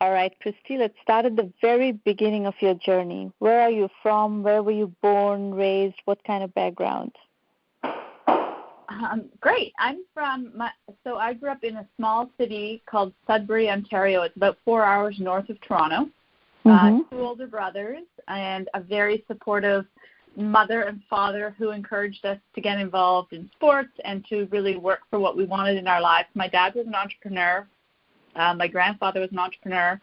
All right, Kristi, let's start at the very beginning of your journey. Where are you from? Where were you born, raised? What kind of background? Great. So I grew up in a small city called Sudbury, Ontario. It's about 4 hours north of Toronto. Two older brothers and a very supportive mother and father who encouraged us to get involved in sports and to really work for what we wanted in our lives. My dad was an entrepreneur. My grandfather was an entrepreneur.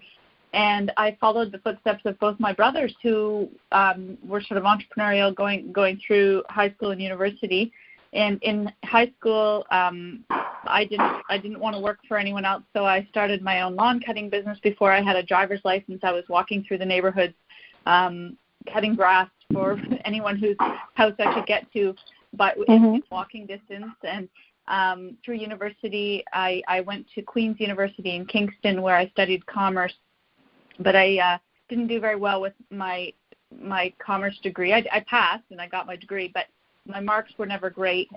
And I followed the footsteps of both my brothers who were sort of entrepreneurial going through high school and university. And in high school, I didn't want to work for anyone else, so I started my own lawn cutting business before I had a driver's license. I was walking through the neighborhoods, cutting grass for anyone whose house I could get to in walking distance. And through university, I went to Queen's University in Kingston, where I studied commerce, but I didn't do very well with my commerce degree. I passed and I got my degree, but my marks were never great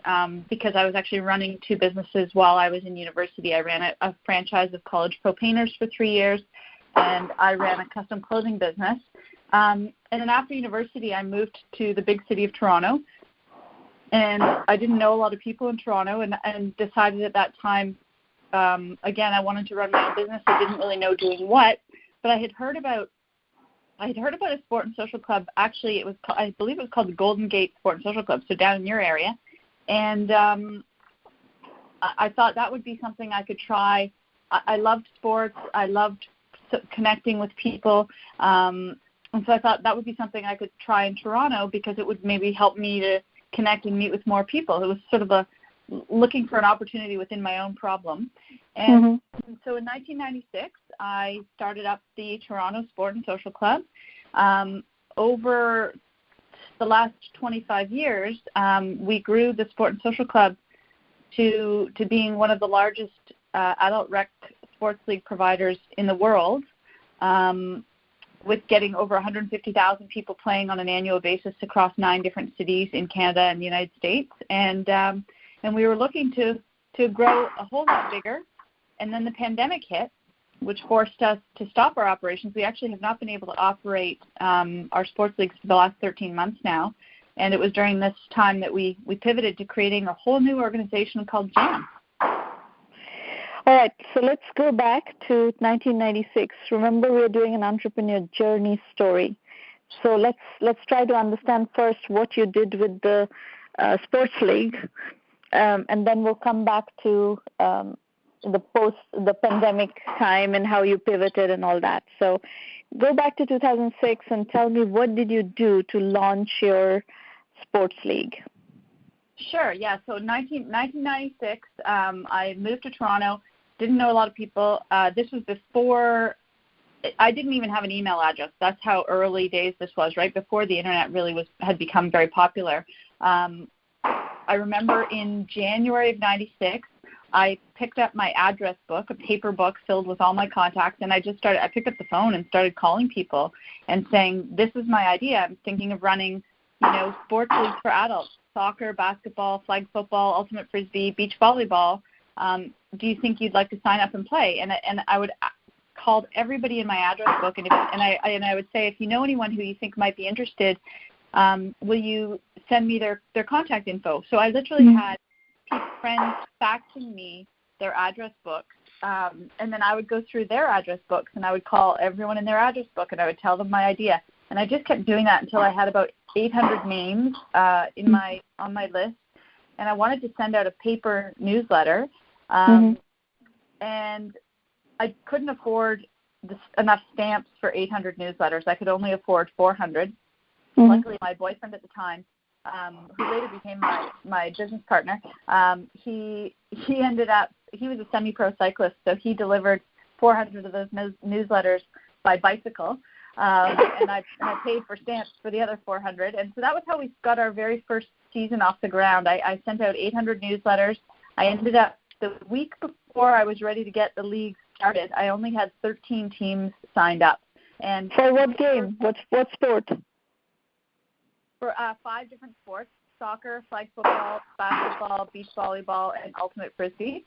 because I was actually running two businesses while I was in university. I ran a franchise of College Pro Painters for 3 years, and I ran a custom clothing business. And then after university, I moved to the big city of Toronto, and I didn't know a lot of people in Toronto, and decided at that time, again, I wanted to run my own business. I didn't really know doing what, but I had heard about a sport and social club. Actually, I believe it was called the Golden Gate Sport and Social Club, so down in your area. And I thought that would be something I could try. I loved sports. I loved connecting with people. And so I thought that would be something I could try in Toronto because it would maybe help me to connect and meet with more people. It was sort of looking for an opportunity within my own problem. And so in 1996, I started up the Toronto Sport and Social Club. Over the last 25 years, we grew the Sport and Social Club to being one of the largest adult rec sports league providers in the world, with getting over 150,000 people playing on an annual basis across 9 different cities in Canada and the United States. And we were looking to grow a whole lot bigger. And then the pandemic hit, which forced us to stop our operations. We actually have not been able to operate our sports leagues for the last 13 months now. And it was during this time that we pivoted to creating a whole new organization called JAM. All right, so let's go back to 1996. Remember, we're doing an entrepreneur journey story. So let's try to understand first what you did with the sports league, and then we'll come back to the pandemic time and how you pivoted and all that. So go back to 2006 and tell me, what did you do to launch your sports league? Sure, yeah. So 1996, I moved to Toronto, didn't know a lot of people. This was before, I didn't even have an email address. That's how early days this was, right before the internet really had become very popular. I remember in January of 96, I picked up my address book, a paper book filled with all my contacts, and I picked up the phone and started calling people and saying, this is my idea. I'm thinking of running, sports leagues for adults, soccer, basketball, flag football, ultimate frisbee, beach volleyball. Do you think you'd like to sign up and play? And I would call everybody in my address book, and I would say, if you know anyone who you think might be interested, will you send me their contact info? So I literally had friends faxing me their address books, and then I would go through their address books, and I would call everyone in their address book, and I would tell them my idea. And I just kept doing that until I had about 800 names on my list, and I wanted to send out a paper newsletter, and I couldn't afford enough stamps for 800 newsletters. I could only afford 400. Luckily, my boyfriend at the time, who later became my business partner, he was a semi-pro cyclist, so he delivered 400 of those newsletters by bicycle, and I paid for stamps for the other 400. And so that was how we got our very first season off the ground. I sent out 800 newsletters. I ended up, the week before I was ready to get the league started, I only had 13 teams signed up. And for what game? What sport? For 5 different sports: soccer, flag football, basketball, beach volleyball, and ultimate frisbee.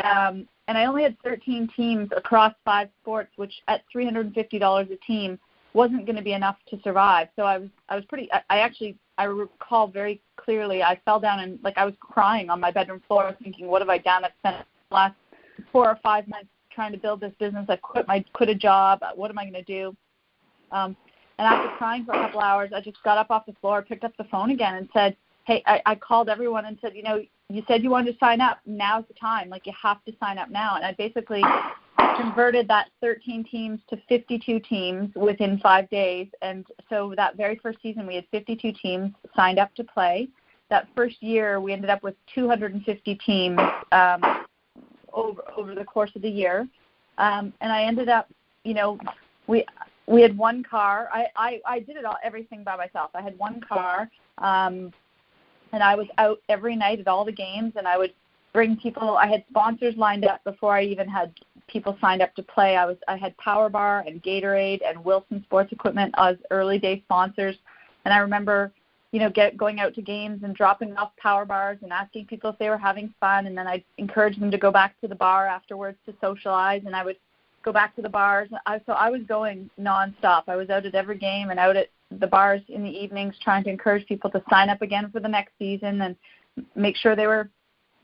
and I only had 13 teams across 5 sports, which at $350 a team wasn't going to be enough to survive. So I was pretty. I recall very clearly. I fell down and I was crying on my bedroom floor, thinking, "What have I done? I've spent the last 4 or 5 months trying to build this business. I quit a job. What am I going to do?" And after crying for a couple hours, I just got up off the floor, picked up the phone again, and said, "Hey," I called everyone and said, you said you wanted to sign up. Now's the time. You have to sign up now. And I basically converted that 13 teams to 52 teams within 5 days. And so that very first season, we had 52 teams signed up to play. That first year, we ended up with 250 teams over the course of the year. And I ended up, we had one car. I did everything by myself. I had one car. And I was out every night at all the games, and I would bring people. I had sponsors lined up before I even had people signed up to play. I had Power Bar and Gatorade and Wilson Sports Equipment as early day sponsors. And I remember, going out to games and dropping off Power Bars and asking people if they were having fun, and then I'd encourage them to go back to the bar afterwards to socialize, and I would go back to the bars. So I was going nonstop. I was out at every game and out at the bars in the evenings trying to encourage people to sign up again for the next season and make sure they were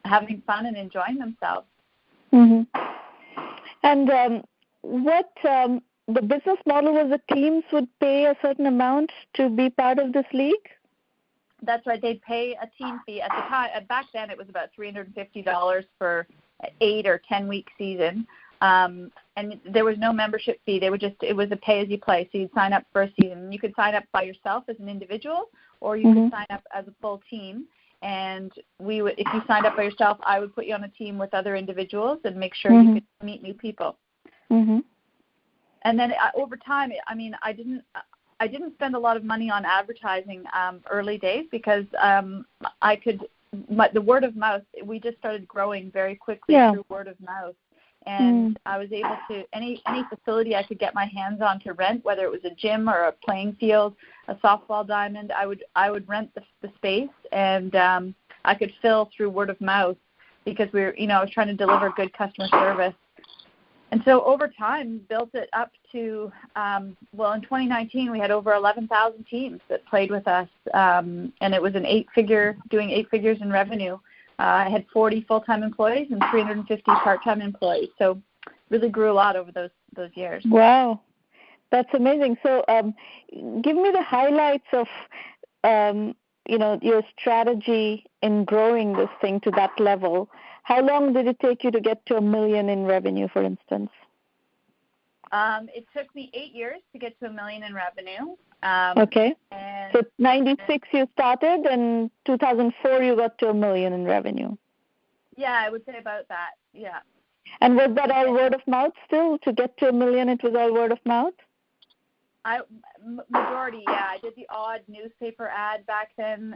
having fun and enjoying themselves. Mm-hmm. And what the business model was the teams would pay a certain amount to be part of this league? That's right. They'd pay a team fee. At the time, back then it was about $350 for an 8 or 10 week season. And there was no membership fee. It was a pay-as-you-play. So you'd sign up for a season. You could sign up by yourself as an individual, or you could sign up as a full team. And if you signed up by yourself, I would put you on a team with other individuals and make sure you could meet new people. Mm-hmm. And then over time, I didn't spend a lot of money on advertising early days because the word of mouth. We just started growing very quickly through word of mouth. And I was able to, any facility I could get my hands on to rent, whether it was a gym or a playing field, a softball diamond, I would rent the space, and I could fill through word of mouth because I was trying to deliver good customer service. And so over time, built it up to, in 2019, we had over 11,000 teams that played with us, and it was doing 8 figures in revenue. I had 40 full-time employees and 350 part-time employees. So really grew a lot over those years. Wow. That's amazing. So give me the highlights of, your strategy in growing this thing to that level. How long did it take you to get to $1 million in revenue, for instance? It took me 8 years to get to $1 million in revenue. Okay. So 96 you started, and 2004 you got to $1 million in revenue. Yeah, I would say about that. Yeah. And was that all word of mouth still? To get to $1 million, it was all word of mouth? Majority, yeah. I did the odd newspaper ad back then.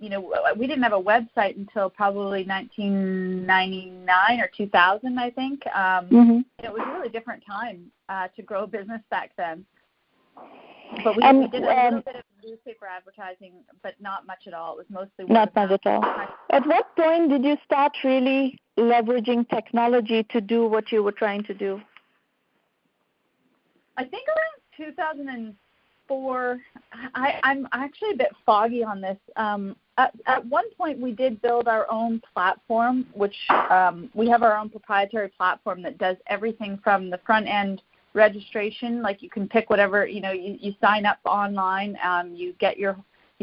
We didn't have a website until probably 1999 or 2000, I think. It was a really different time to grow a business back then. But we did a little bit of newspaper advertising, but not much at all. It was mostly word of mouth. Not much at all. At what point did you start really leveraging technology to do what you were trying to do? I think around 2004. I'm actually a bit foggy on this. At one point, we did build our own platform, which we have our own proprietary platform that does everything from the front end registration. Like you can pick whatever, you sign up online, you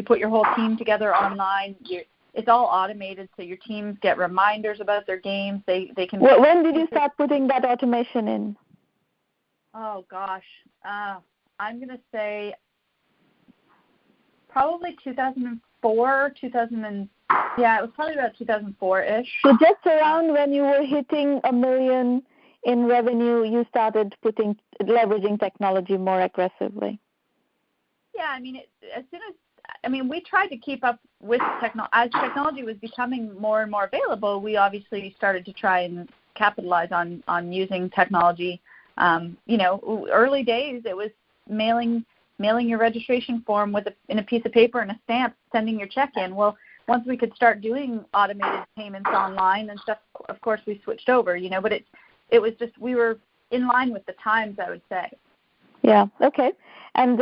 put your whole team together online. It's all automated, so your teams get reminders about their games. They can. When did you start putting that automation in? Oh gosh, I'm gonna say probably 2004, yeah, it was probably about 2004-ish. So just around when you were hitting $1 million in revenue, you started leveraging technology more aggressively. Yeah, we tried to keep up with technology. As technology was becoming more and more available, we obviously started to try and capitalize on using technology. Early days, it was mailing your registration form in a piece of paper and a stamp, sending your check in. Well, once we could start doing automated payments online and stuff, of course we switched over, but it was just, we were in line with the times, I would say. Yeah. Okay. And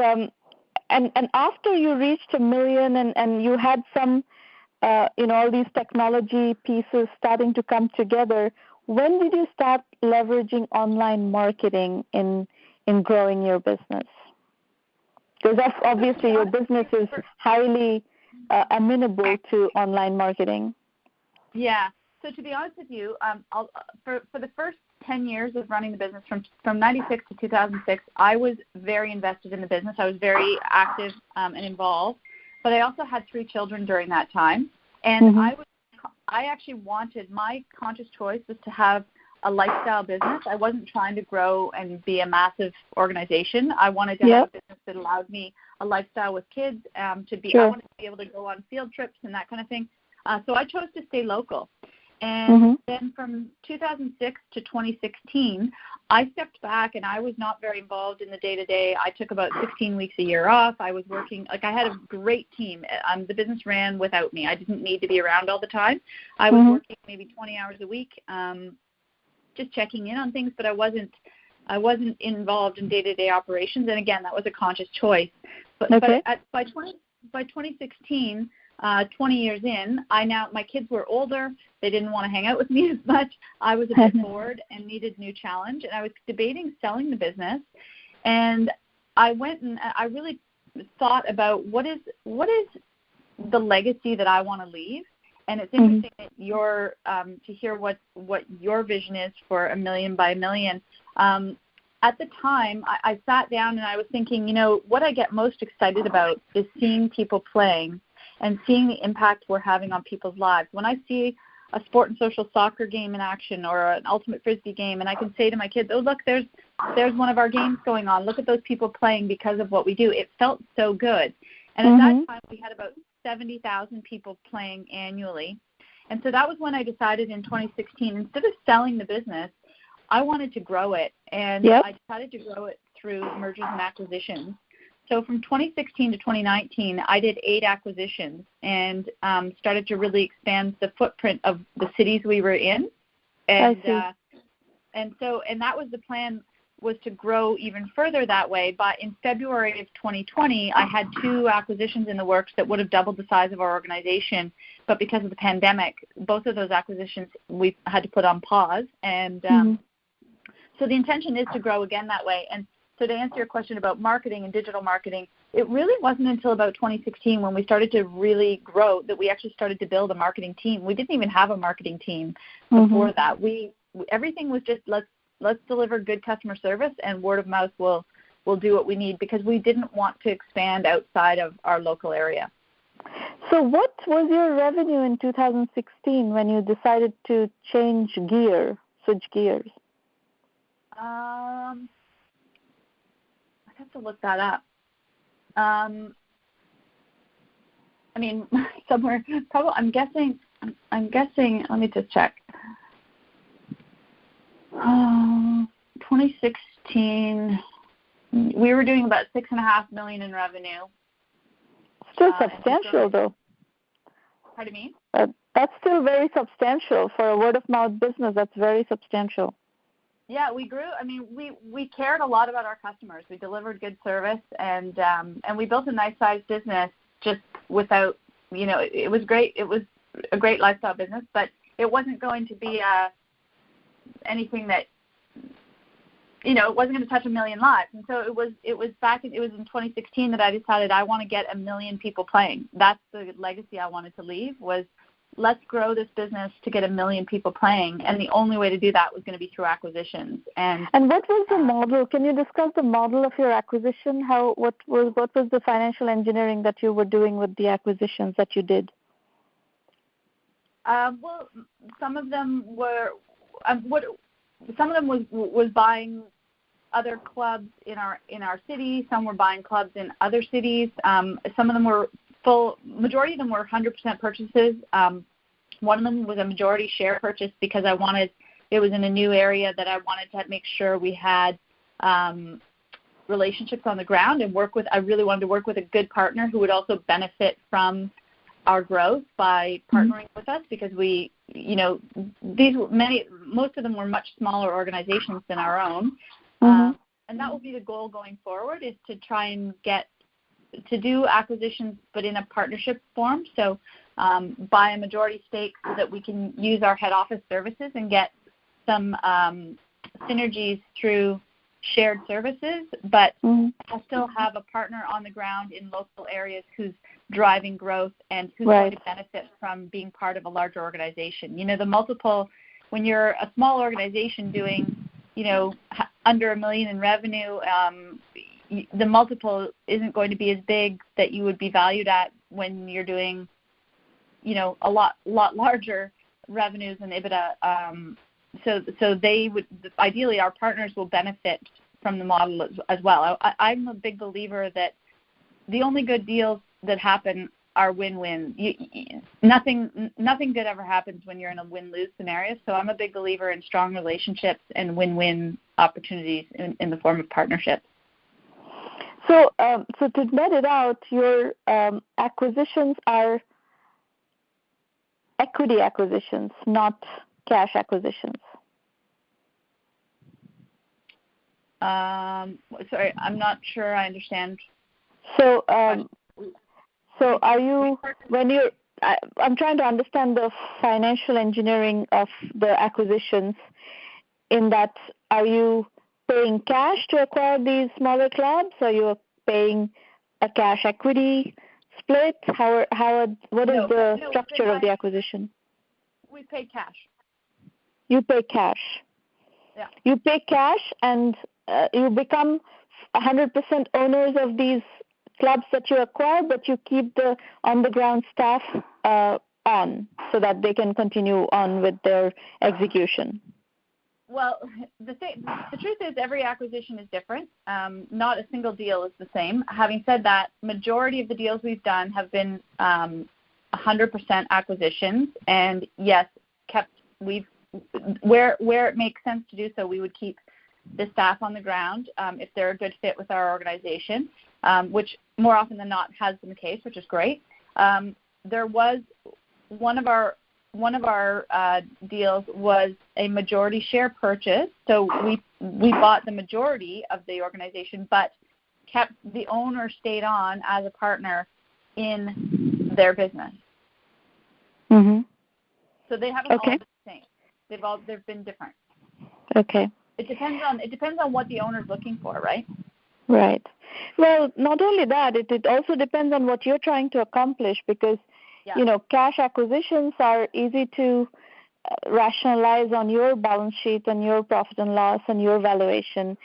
after you reached 1 million and you had some, all these technology pieces starting to come together, when did you start leveraging online marketing in growing your business? Because obviously your business is highly amenable to online marketing. Yeah. So to be honest with you, for the first 10 years of running the business, from 96 to 2006, I was very invested in the business. I was very active and involved. But I also had 3 children during that time. And I actually wanted, my conscious choice was to have a lifestyle business. I wasn't trying to grow and be a massive organization. I wanted to have a business that allowed me a lifestyle with kids, I wanted to be able to go on field trips and that kind of thing. So I chose to stay local. And then from 2006 to 2016, I stepped back and I was not very involved in the day-to-day. I took about 16 weeks a year off. I was working, I had a great team. The business ran without me. I didn't need to be around all the time. I was working maybe 20 hours a week, just checking in on things, but I wasn't involved in day-to-day operations. And again, that was a conscious choice. But by 2016, 20 years in, my kids were older. They didn't want to hang out with me as much. I was a bit bored and needed a new challenge. And I was debating selling the business. And I went and I really thought about what is the legacy that I want to leave. And it's interesting that to hear what your vision is for 1Mby1M. At the time, I sat down and I was thinking, what I get most excited about is seeing people playing and seeing the impact we're having on people's lives. When I see a sport and social soccer game in action or an ultimate frisbee game, and I can say to my kids, oh, look, there's one of our games going on. Look at those people playing because of what we do. It felt so good. And at that time, we had about 70,000 people playing annually. And so that was when I decided in 2016, instead of selling the business, I wanted to grow it. And I decided to grow it through mergers and acquisitions. So from 2016 to 2019, I did 8 acquisitions and started to really expand the footprint of the cities we were in. And that was the plan, was to grow even further that way. But in February of 2020, I had 2 acquisitions in the works that would have doubled the size of our organization. But because of the pandemic, both of those acquisitions we had to put on pause. And so the intention is to grow again that way. And so to answer your question about marketing and digital marketing, it really wasn't until about 2016 when we started to really grow that we actually started to build a marketing team. We didn't even have a marketing team before that. Everything was just let's deliver good customer service, and word of mouth will do what we need, because we didn't want to expand outside of our local area. So what was your revenue in 2016 when you decided to switch gears? I have to look that up. Somewhere, probably, I'm guessing, let me just check. 2016, we were doing about $6.5 million in revenue. Still substantial, though. Pardon me? That's still very substantial for a word-of-mouth business. That's very substantial. Yeah, we grew. We cared a lot about our customers. We delivered good service, and we built a nice-sized business just without, it was great. It was a great lifestyle business, but it wasn't going to be anything that, it wasn't going to touch 1 million lives. And so it was in 2016 that I decided I want to get 1 million people playing. That's the legacy I wanted to leave, was let's grow this business to get 1 million people playing. And the only way to do that was going to be through acquisitions. And what was the model? Can you discuss the model of your acquisition? What was the financial engineering that you were doing with the acquisitions that you did? Well, some of them were was buying other clubs in our city. Some were buying clubs in other cities. Some of them were majority of them were 100% purchases. One of them was a majority share purchase because it was in a new area that I wanted to make sure we had relationships on the ground and I really wanted to work with a good partner who would also benefit from our growth by partnering with us, because we, most of them were much smaller organizations than our own. And that will be the goal going forward, is to try and get to do acquisitions, but in a partnership form. So buy a majority stake so that we can use our head office services and get some synergies through shared services, but I'll still have a partner on the ground in local areas who's driving growth and who's going to benefit from being part of a larger organization. The multiple, when you're a small organization doing, under $1 million in revenue, the multiple isn't going to be as big that you would be valued at when you're doing, a lot larger revenues and EBITDA. So they would, ideally, our partners will benefit from the model as well. I'm a big believer that the only good deals that happen are win-win. Nothing good ever happens when you're in a win-lose scenario. So I'm a big believer in strong relationships and win-win opportunities in the form of partnerships. So to net it out, your acquisitions are equity acquisitions, not cash acquisitions. Sorry, I'm not sure I understand. So are you, I'm trying to understand the financial engineering of the acquisitions, in that, are you paying cash to acquire these smaller clubs? Are you paying a cash equity split? What is the structure of the acquisition? We pay cash. You pay cash. Yeah. You pay cash, and you become 100% owners of these clubs that you acquire, but you keep the on-the-ground staff on so that they can continue on with their execution. Well, the truth is every acquisition is different. Not a single deal is the same. Having said that, majority of the deals we've done have been 100% acquisitions, and yes, where it makes sense to do so, we would keep the staff on the ground if they're a good fit with our organization, which more often than not has been the case, which is great. There was one of our deals was a majority share purchase, so we bought the majority of the organization, but kept the owner stayed on as a partner in their business. So they haven't all been the same. They've been different. Okay. It depends on what the owner's looking for, right? Right. Well, not only that, it also depends on what you're trying to accomplish, because cash acquisitions are easy to rationalize on your balance sheet and your profit and loss and your valuation.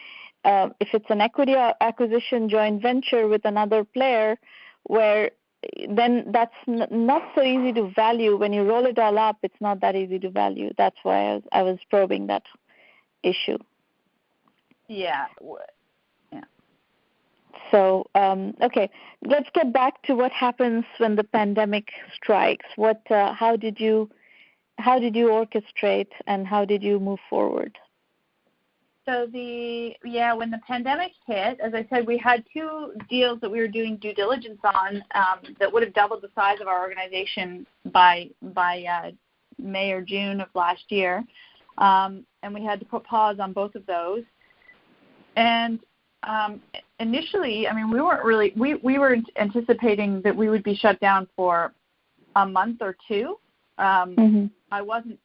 If it's an equity acquisition joint venture with another player, then that's not so easy to value. When you roll it all up, it's not that easy to value. That's why I was probing that issue. Yeah. So, okay, let's get back to what happens when the pandemic strikes. How did you orchestrate, and how did you move forward? So when the pandemic hit, as I said, we had 2 deals that we were doing due diligence on that would have doubled the size of our organization by May or June of last year, and we had to put pause on both of those. And initially, we weren't really we were anticipating that we would be shut down for a month or 2. I wasn't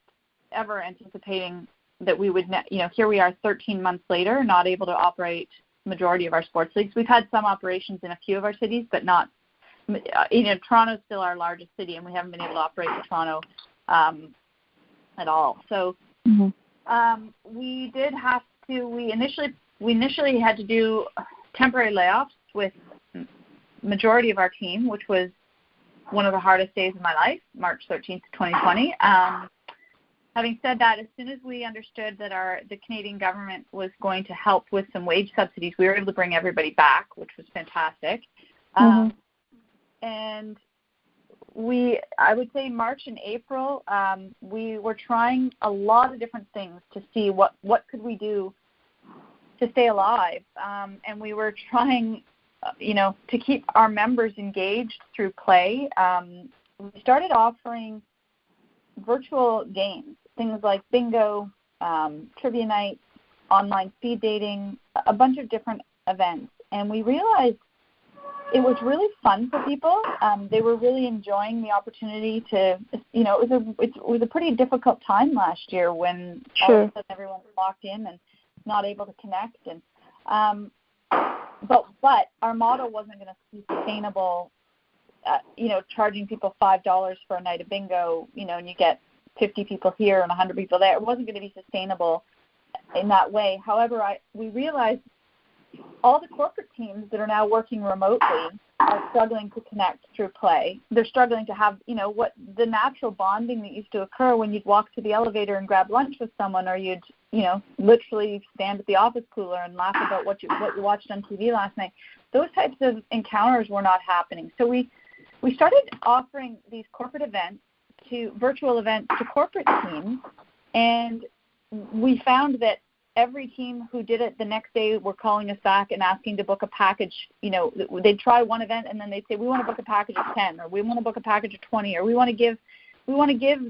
ever anticipating that we would, here we are 13 months later, not able to operate majority of our sports leagues. We've had some operations in a few of our cities, but not, Toronto's still our largest city, and we haven't been able to operate in Toronto at all. So we did have to, we initially had to do temporary layoffs with majority of our team, which was one of the hardest days of my life, March 13th, 2020. Having said that, as soon as we understood that the Canadian government was going to help with some wage subsidies, we were able to bring everybody back, which was fantastic. And I would say March and April, we were trying a lot of different things to see what could we do to stay alive. And we were trying, to keep our members engaged through play. we started offering virtual games, things like bingo, trivia nights, online speed dating, a bunch of different events. And we realized it was really fun for people. They were really enjoying the opportunity to, it was a pretty difficult time last year when all of a sudden everyone was locked in and not able to connect. And but our model wasn't going to be sustainable. Charging people $5 for a night of bingo, and you get 50 people here and 100 people there. It wasn't going to be sustainable in that way. However, we realized all the corporate teams that are now working remotely are struggling to connect through play. They're struggling to have, what the natural bonding that used to occur when you'd walk to the elevator and grab lunch with someone, or you'd, literally stand at the office cooler and laugh about what you watched on TV last night. Those types of encounters were not happening. So we started offering these virtual events to corporate teams, and we found that every team who did it the next day were calling us back and asking to book a package. They'd try one event and then they'd say, we want to book a package of 10, or we want to book a package of 20, or we want to give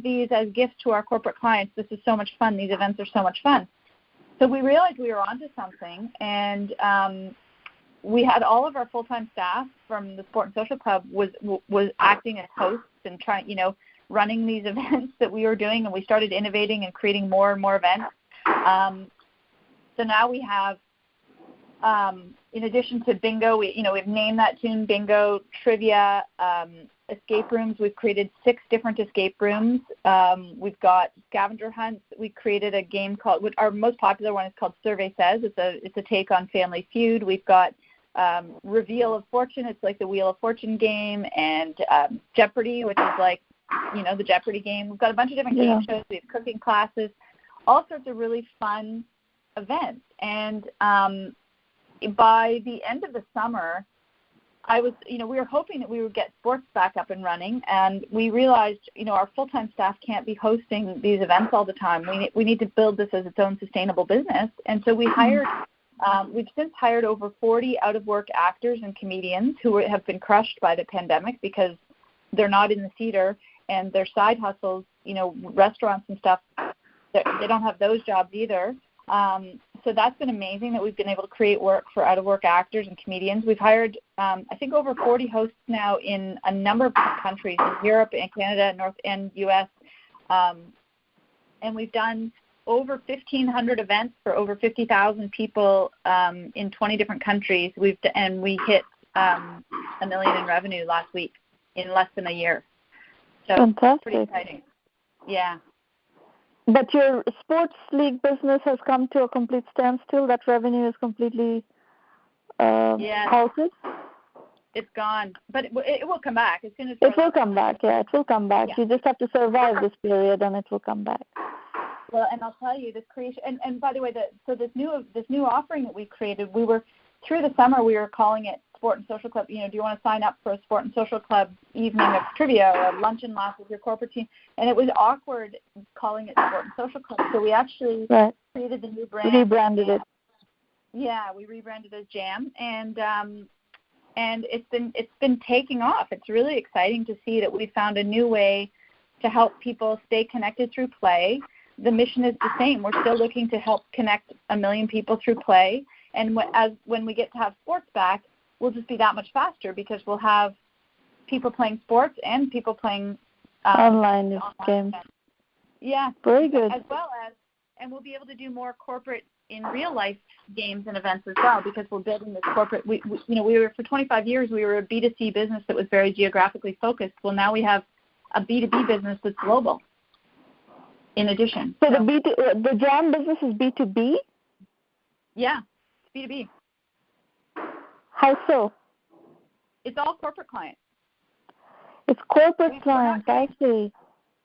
these as gifts to our corporate clients. This is so much fun. These events are so much fun. So we realized we were onto something, and we had all of our full-time staff from the Sport and Social Club was acting as hosts and running these events that we were doing, and we started innovating and creating more and more events. So now we have, in addition to bingo, we've named that tune bingo, trivia, escape rooms. We've created 6 different escape rooms. We've got scavenger hunts. We created a game called, our most popular one is called Survey Says. It's a take on Family Feud. We've got Reveal of Fortune. It's like the Wheel of Fortune game, and Jeopardy, which is like, the Jeopardy game. We've got a bunch of different game shows. We have cooking classes, all sorts of really fun events. And by the end of the summer, we were hoping that we would get sports back up and running, and we realized, our full-time staff can't be hosting these events all the time. We need to build this as its own sustainable business. And so we've since hired over 40 out-of-work actors and comedians who have been crushed by the pandemic because they're not in the theater, and their side hustles, restaurants and stuff, they don't have those jobs either. So that's been amazing that we've been able to create work for out-of-work actors and comedians. We've hired, I think, over 40 hosts now in a number of countries, in Europe and Canada, North and U.S., and we've done over 1,500 events for over 50,000 people in 20 different countries. We hit $1 million in revenue last week in less than a year. So fantastic. Pretty exciting. Yeah. But your sports league business has come to a complete standstill. That revenue is completely halted. It's gone, but it will come back as soon as. It will come back. Yeah, it will come back. Yeah. You just have to survive this period, and it will come back. Well, and I'll tell you, this creation, and by the way, this new offering that we created, we were through the summer, we were calling it Sport and Social Club. Do you want to sign up for a Sport and Social Club evening of trivia or a lunch and laugh with your corporate team? And it was awkward calling it Sport and Social Club, so we actually created the new brand. Rebranded it. Yeah, we rebranded as Jam, and it's been taking off. It's really exciting to see that we found a new way to help people stay connected through play. The mission is the same. We're still looking to help connect 1 million people through play. And when we get to have sports back, we'll just be that much faster because we'll have people playing sports and people playing online games. Yeah, very good. As well as, and we'll be able to do more corporate in real life games and events as well because we're building this corporate. We were for 25 years we were a B2C business that was very geographically focused. Well, now we have a B2B business that's global. In addition, so the Jam business is B2B. Yeah. B2B. How so? It's all corporate clients. It's corporate clients, I see.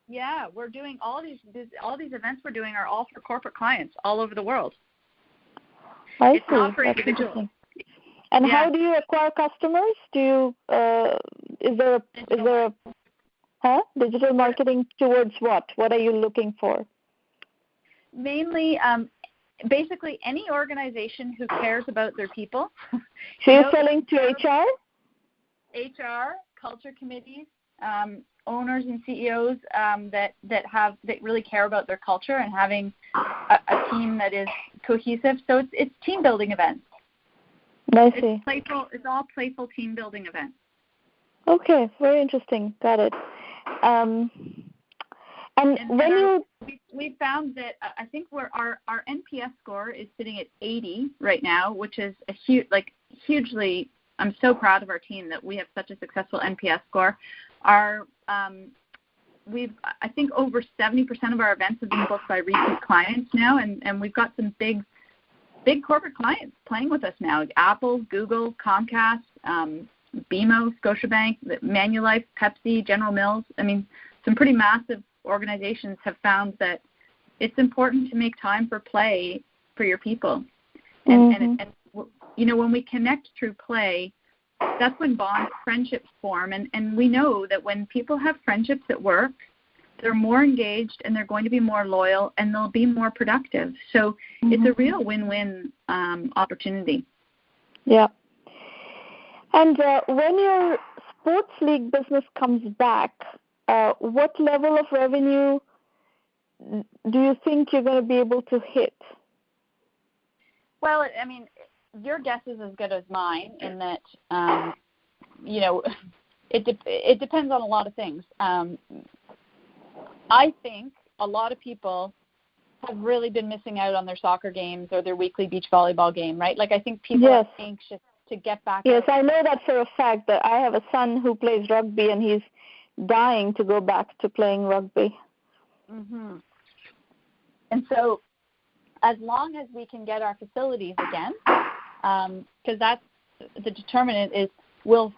Yeah, we're doing all these events we're doing are all for corporate clients all over the world. I see. Not for individuals. And how do you acquire customers? Do you is there a digital marketing towards what? What are you looking for? Mainly basically any organization who cares about their people. So you're selling to HR? HR, culture committees, owners and CEOs that really care about their culture and having a team that is cohesive. So it's team building events. I see. It's playful. It's all playful team building events. Okay, very interesting. Got it. We found that I think our NPS score is sitting at 80 right now, which is a hugely. I'm so proud of our team that we have such a successful NPS score. I think over 70% of our events have been booked by repeat clients now, and we've got some big corporate clients playing with us now. Apple, Google, Comcast, BMO, Scotiabank, Manulife, Pepsi, General Mills. I mean, some pretty massive organizations have found that it's important to make time for play for your people. And when we connect through play, that's when friendships form. And we know that when people have friendships at work, they're more engaged and they're going to be more loyal and they'll be more productive. So it's a real win-win opportunity. Yeah. And when your sports league business comes back, what level of revenue do you think you're going to be able to hit? Well, I mean, your guess is as good as mine in that, it depends on a lot of things. I think a lot of people have really been missing out on their soccer games or their weekly beach volleyball game, right? Like, I think people are anxious to get back. Yes, I know that for a fact. That I have a son who plays rugby, and he's dying to go back to playing rugby. Mm-hmm. And so as long as we can get our facilities again, because that's the determinant is will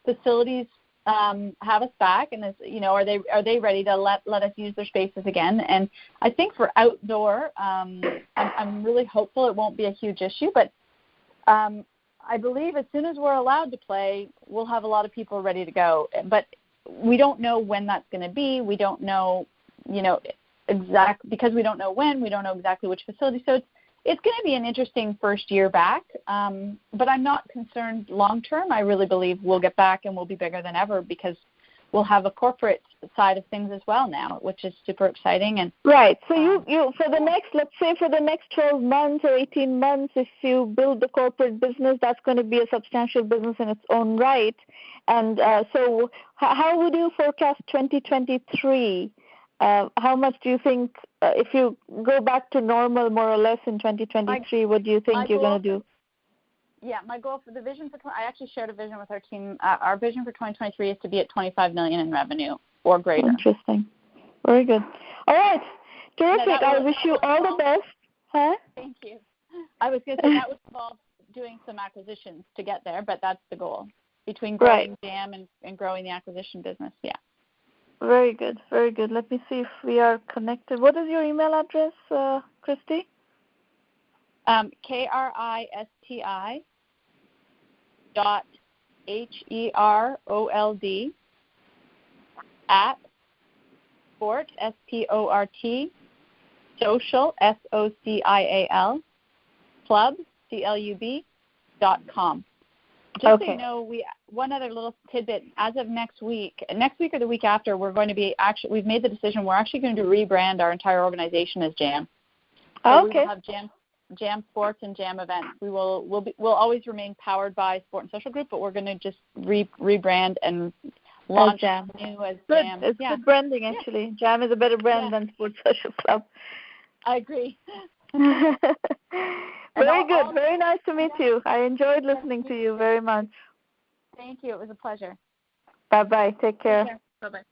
facilities have us back, and are they ready to let us use their spaces again? And I think for outdoor, I'm really hopeful it won't be a huge issue, but I believe as soon as we're allowed to play, we'll have a lot of people ready to go. But we don't know when that's going to be. We don't know, because we don't know when. We don't know exactly which facility. So it's going to be an interesting first year back. But I'm not concerned long term. I really believe we'll get back and we'll be bigger than ever because we'll have a corporate side of things as well now, which is super exciting. And right. So you for the next, let's say for the next 12 months or 18 months, if you build the corporate business, that's going to be a substantial business in its own right. And so how would you forecast 2023? How much do you think, if you go back to normal more or less in 2023, what do you think you're going to do? Yeah, my goal for the vision I actually shared a vision with our team. Our vision for 2023 is to be at $25 million in revenue or greater. Interesting. Very good. All right. Terrific. I wish you all the best. Huh? Thank you. I was going to say that would involve doing some acquisitions to get there, but that's the goal, between growing Jam and growing the acquisition business. Yeah. Very good. Very good. Let me see if we are connected. What is your email address, Kristi? KRISTI .HEROLD at sport SPORT social SOCIAL club CLUB.com. Just so you know, one other little tidbit. As of next week or the week after, we're going to be we've made the decision. We're actually going to rebrand our entire organization as Jam. So we will have Jam Sports and Jam Events. We'll always remain powered by Sport and Social Group, but we're going to just rebrand and launch Jam. New as good. Jam. It's good branding, actually. Jam is a better brand than Sport Social Club. I agree. Very good. Very nice to meet you. I enjoyed listening to you very much. Thank you. It was a pleasure. Bye-bye. Take care. Bye-bye.